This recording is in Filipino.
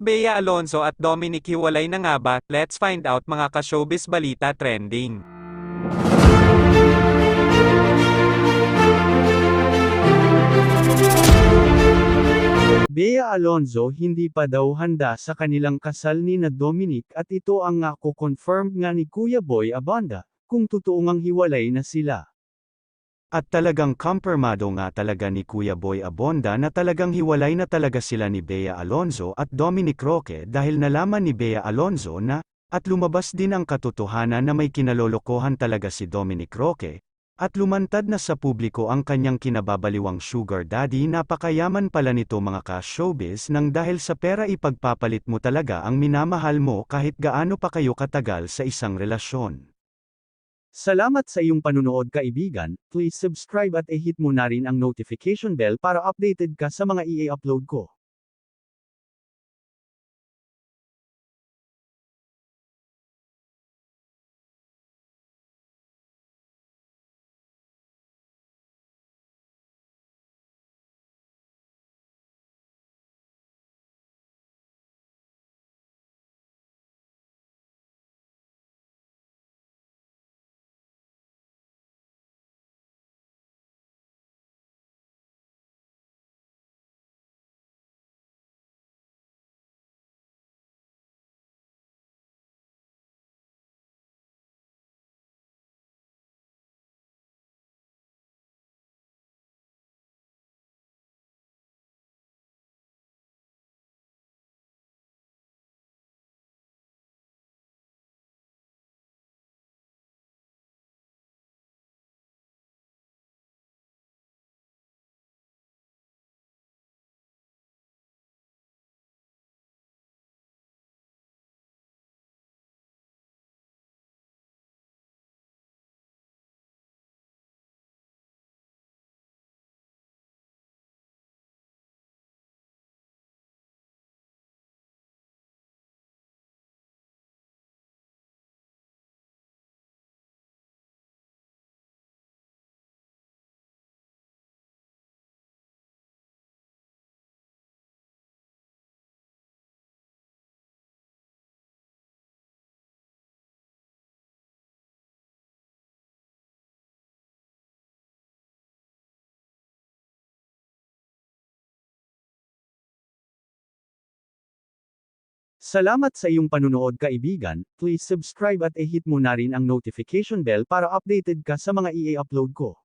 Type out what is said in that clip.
Bea Alonzo at Dominic hiwalay na nga ba? Let's find out mga ka-showbiz balita trending. Bea Alonzo hindi pa daw handa sa kanilang kasal ni na Dominic at ito ang nga confirmed nga ni Kuya Boy Abanda, kung totoo ngang hiwalay na sila. At talagang kumpirmado nga talaga ni Kuya Boy Abonda na talagang hiwalay na talaga sila ni Bea Alonzo at Dominic Roque dahil nalaman ni Bea Alonzo na, at lumabas din ang katotohanan na may kinalolokohan talaga si Dominic Roque, at lumantad na sa publiko ang kanyang kinababaliwang sugar daddy. Napakayaman pala nito mga ka-showbiz nang dahil sa pera ipagpapalit mo talaga ang minamahal mo kahit gaano pa kayo katagal sa isang relasyon. Salamat sa iyong panunood kaibigan, please subscribe at i-hit mo na rin ang notification bell para updated ka sa mga i-upload ko. Salamat sa iyong panunood kaibigan, please subscribe at i-hit mo na rin ang notification bell para updated ka sa mga i-upload ko.